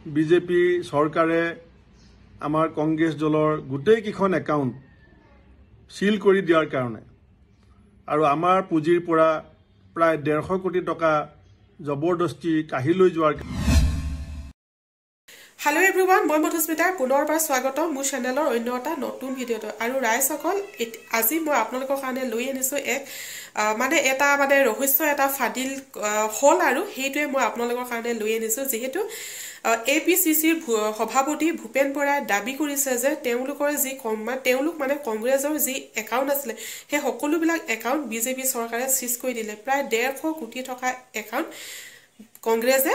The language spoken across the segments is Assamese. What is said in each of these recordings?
বিজেপি চৰকাৰে আমাৰ কংগ্ৰেছ দলৰ গোটেইকেইখন একাউণ্ট সিল কৰি দিয়াৰ কাৰণে আৰু আমাৰ পুঁজিৰ পৰা প্ৰায় 150 কোটি টকা জবৰদস্তি কাঢ়ি লৈ যোৱাৰ Hello everyone, মই মধুস্মিতা পুনৰবাৰ স্বাগতম মোৰ চেনেলৰ অন্য এটা নতুন ভিডিঅ'ত আৰু ৰাইজসকল আজি মই আপোনালোকৰ কাৰণে লৈ আনিছো এক এটা ৰহস্য এটা ফাদিল হল আৰু হেইটোৱে মই আপোনালোকৰ কাৰণে লৈ আনিছো যেহেতু APCCৰ সভাপতি ভূপেন বৰাই দাবী কৰিছে যে তেওঁলোকৰ যি তেওঁলোক কংগ্ৰেছৰ যি একাউণ্ট আছিল হে সকলোবিলাক একাউণ্ট বিজেপি চৰকাৰে সিজ কৰি দিলে প্ৰায় 150 কোটি টকা একাউণ্ট কংগ্ৰেছে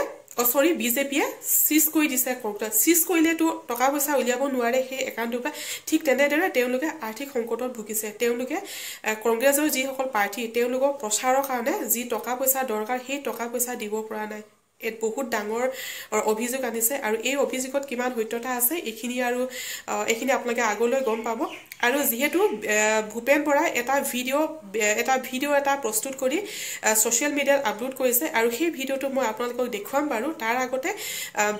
বিজেপিয়ে সিজ কৰি দিছে সিজ কৰিলেতো টকা পইচা উলিয়াব নোৱাৰে সেই একাউণ্টৰ পৰা ঠিক তেনেদৰে তেওঁলোকে আৰ্থিক সংকটত ভুগিছে তেওঁলোকে কংগ্ৰেছৰ যি সকল পাৰ্টি তেওঁলোকৰ প্ৰচাৰৰ কাৰণে যি টকা পইচা দৰকাৰ সেই টকা পইচা দিব পৰা নাই এক বহুত ডাঙৰ অভিযোগ আনিছে আৰু এই অভিযোগত কিমান সত্যতা আছে এখিনি আপোনালোকে আগলৈ গম পাব আৰু যেহেতু ভূপেন বৰাই এটা ভিডিঅ' প্ৰস্তুত কৰি সোশ্যাল মিডিয়াত আপলোড কৰিছে আৰু সেই ভিডিঅ'টো মই আপোনালোকক দেখুৱাম বাৰু তাৰ আগতে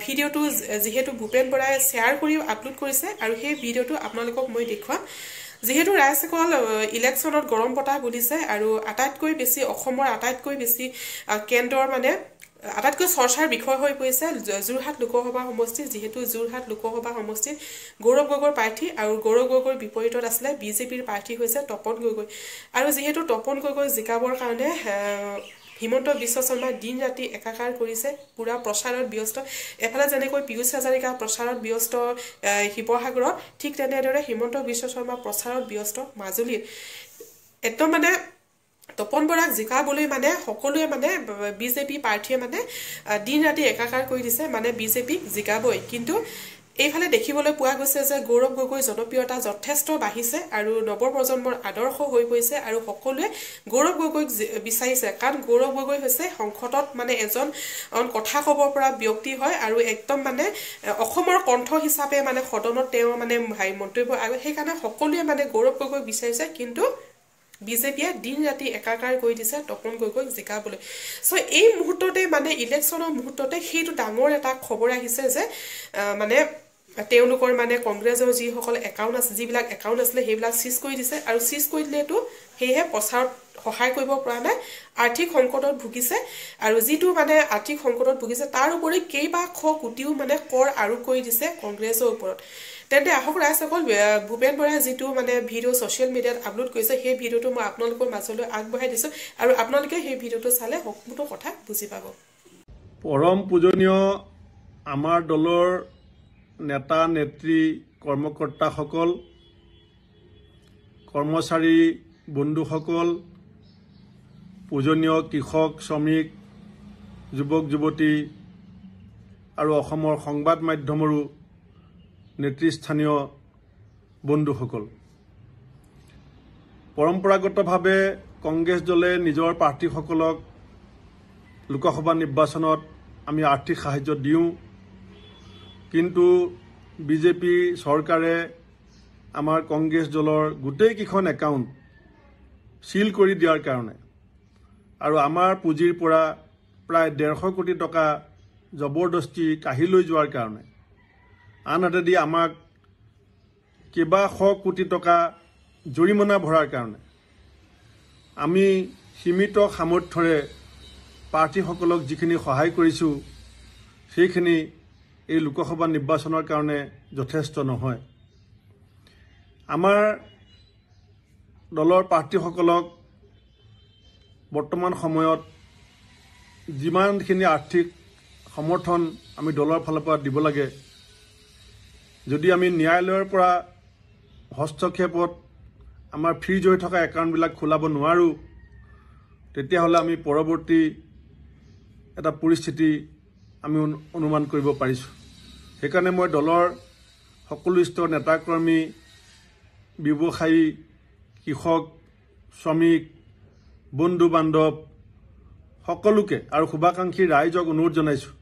ভিডিঅ'টো যেহেতু ভূপেন বৰাই শ্বেয়াৰ কৰি আপলোড কৰিছে আৰু সেই ভিডিঅ'টো আপোনালোকক মই দেখুৱাম যেহেতু ৰাইজসকল ইলেকশ্যনত গৰম বতাহ বলিছে আৰু আটাইতকৈ বেছি অসমৰ আটাইতকৈ বেছি কেন্দ্ৰৰ আটাইতকৈ চৰ্চাৰ বিষয় হৈ পৰিছে যোৰহাট লোকসভা সমষ্টি যেহেতু যোৰহাট লোকসভা সমষ্টিত গৌৰৱ গগৈৰ প্ৰাৰ্থী আৰু গৌৰৱ গগৈৰ বিপৰীতত আছিলে বিজেপিৰ প্ৰাৰ্থী হৈছে তপন গগৈ আৰু যেহেতু তপন গগৈ জিকাবৰ কাৰণে হিমন্ত বিশ্ব শৰ্মা দিন ৰাতি একাকাৰ কৰিছে পুৰা প্ৰচাৰত ব্যস্ত এফালে যেনেকৈ পিয়ুষ হাজাৰিকা প্ৰচাৰত ব্যস্ত শিৱসাগৰত ঠিক তেনেদৰে হিমন্ত বিশ্ব শৰ্মা প্ৰচাৰত ব্যস্ত মাজুলীত একদম তপন বৰাক জিকাবলৈ সকলোৱে বিজেপি প্ৰাৰ্থীয়ে দিন ৰাতি একাকাৰ কৰি দিছে বিজেপিক জিকাবই কিন্তু এইফালে দেখিবলৈ পোৱা গৈছে যে গৌৰৱ গগৈৰ জনপ্ৰিয়তা যথেষ্ট বাঢ়িছে আৰু নৱপ্ৰজন্মৰ আদৰ্শ হৈ পৰিছে আৰু সকলোৱে গৌৰৱ গগৈক বিচাৰিছে কাৰণ গৌৰৱ গগৈ হৈছে সংসদত এজন কথা ক'ব পৰা ব্যক্তি হয় আৰু একদম অসমৰ কণ্ঠ হিচাপে সদনত তেওঁ মন্তব্য আৰু সেইকাৰণে সকলোৱে গৌৰৱ গগৈক বিচাৰিছে কিন্তু বিজেপিয়ে দিন ৰাতি একাকাৰ কৰি দিছে তপন গগৈক জিকাবলৈ সো এই মুহূৰ্ততে ইলেকশ্যনৰ মুহূৰ্ততে সেইটো ডাঙৰ এটা খবৰ আহিছে যে তেওঁলোকৰ কংগ্ৰেছৰ যি সকল একাউণ্ট আছে যিবিলাক একাউণ্ট আছিলে সেইবিলাক সিজ কৰি দিছে আৰু সিজ কৰি দিলেতো সেয়ে প্ৰচাৰত সহায় কৰিব পৰা নাই আৰ্থিক সংকটত ভুগিছে আৰু যিটো আৰ্থিক সংকটত ভুগিছে তাৰ উপৰি কেইবা শ কোটিও কৰ আৰোপ কৰি দিছে কংগ্ৰেছৰ ওপৰত তেন্তে আহক ৰাইজসকল ভূপেন বৰাই যিটো ভিডিঅ' সোশ্যাল মিডিয়াত আপলোড কৰিছে সেই ভিডিঅ'টো মই আপোনালোকৰ মাজলৈ আগবঢ়াই দিছো আৰু আপোনালোকে সেই ভিডিঅ'টো চালে সকলো কথা বুজি পাব পৰম পূজনীয় আমাৰ দলৰ নেতা নেত্ৰী কৰ্মকৰ্তাসকল কৰ্মচাৰী বন্ধুসকল পূজনীয় কৃষক শ্ৰমিক যুৱক যুৱতী আৰু অসমৰ সংবাদ মাধ্যমৰো নেতৃস্থানীয় বন্ধুসকল পৰম্পৰাগতভাৱে কংগ্ৰেছ দলে নিজৰ প্ৰাৰ্থীসকলক লোকসভা নিৰ্বাচনত আমি আৰ্থিক সাহায্য দিওঁ কিন্তু বিজেপি চৰকাৰে আমাৰ কংগ্ৰেছ দলৰ গোটেইকেইখন একাউণ্ট সিল কৰি দিয়াৰ কাৰণে আৰু আমাৰ পুঁজিৰ পৰা প্ৰায় 150 কোটি টকা জবৰদস্তি কাঢ়ি লৈ যোৱাৰ কাৰণে আনহাতে আমাক কেইবা শ কোটি টকা জৰিমনা ভৰাৰ কাৰণে আমি সীমিত সামৰ্থ্যৰে প্ৰাৰ্থীসকলক যিখিনি সহায় কৰিছোঁ সেইখিনি এই লোকসভা নিৰ্বাচনৰ কাৰণে যথেষ্ট নহয় আমাৰ দলৰ প্ৰাৰ্থীসকলক বৰ্তমান সময়ত যিমানখিনি আৰ্থিক সমৰ্থন আমি দলৰ ফালৰ পৰা দিব লাগে যদি আমি ন্যায়ালয়ৰ পৰা হস্তক্ষেপত আমাৰ ফ্ৰিজ হৈ থকা একাউণ্টবিলাক খোলাব নোৱাৰোঁ তেতিয়াহ'লে আমি পৰৱৰ্তী এটা পৰিস্থিতি আমি অনুমান কৰিব পাৰিছোঁ সেইকাৰণে মই দলৰ সকলো স্তৰৰ নেতাকৰ্মী ব্যৱসায়ী কৃষক শ্ৰমিক বন্ধু বান্ধৱ সকলোকে আৰু শুভাকাংক্ষী ৰাইজক অনুৰোধ জনাইছোঁ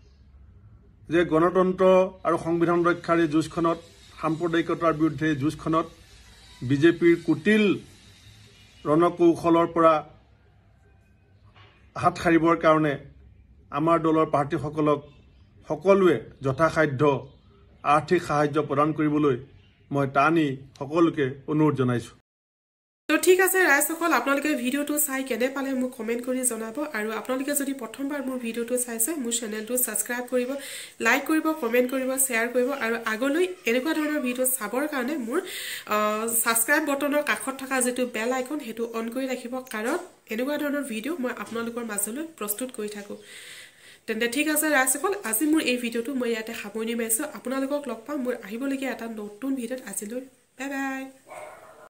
যে গণতন্ত্ৰ আৰু সংবিধান ৰক্ষাৰ এই যুঁজখনত সাম্প্ৰদায়িকতাৰ বিৰুদ্ধে যুঁজখনত বিজেপিৰ কুটিল ৰণকৌশলৰ পৰা হাত সাৰিবৰ কাৰণে আমাৰ দলৰ প্ৰাৰ্থীসকলক সকলোৱে যথাসাধ্য আৰ্থিক সাহায্য প্ৰদান কৰিবলৈ মই টানি সকলোকে অনুৰোধ জনাইছোঁ। তো ঠিক আছে ৰাইজসকল, আপোনালোকে ভিডিঅ'টো চাই কেনে পালে মোক কমেণ্ট কৰি জনাব। আৰু আপোনালোকে যদি প্ৰথমবাৰ মোৰ ভিডিঅ'টো চাইছে, মোৰ চেনেলটো ছাবস্ক্ৰাইব কৰিব, লাইক কৰিব, কমেণ্ট কৰিব, শ্বেয়াৰ কৰিব। আৰু আগলৈ এনেকুৱা ধৰণৰ ভিডিঅ' চাবৰ কাৰণে মোৰ ছাবস্ক্ৰাইব বটনৰ কাষত থকা যিটো বেল আইকন সেইটো অন কৰি ৰাখিব, কাৰণ এনেকুৱা ধৰণৰ ভিডিঅ' মই আপোনালোকৰ মাজলৈ প্ৰস্তুত কৰি থাকোঁ। তেন্তে ঠিক আছে ৰাইজসকল, আজি মোৰ এই ভিডিঅ'টো মই ইয়াতে সামৰণি মাৰিছোঁ। আপোনালোকক লগ পাম মোৰ আহিবলগীয়া এটা নতুন ভিডিঅ'ত। আজিলৈ বাই বাই।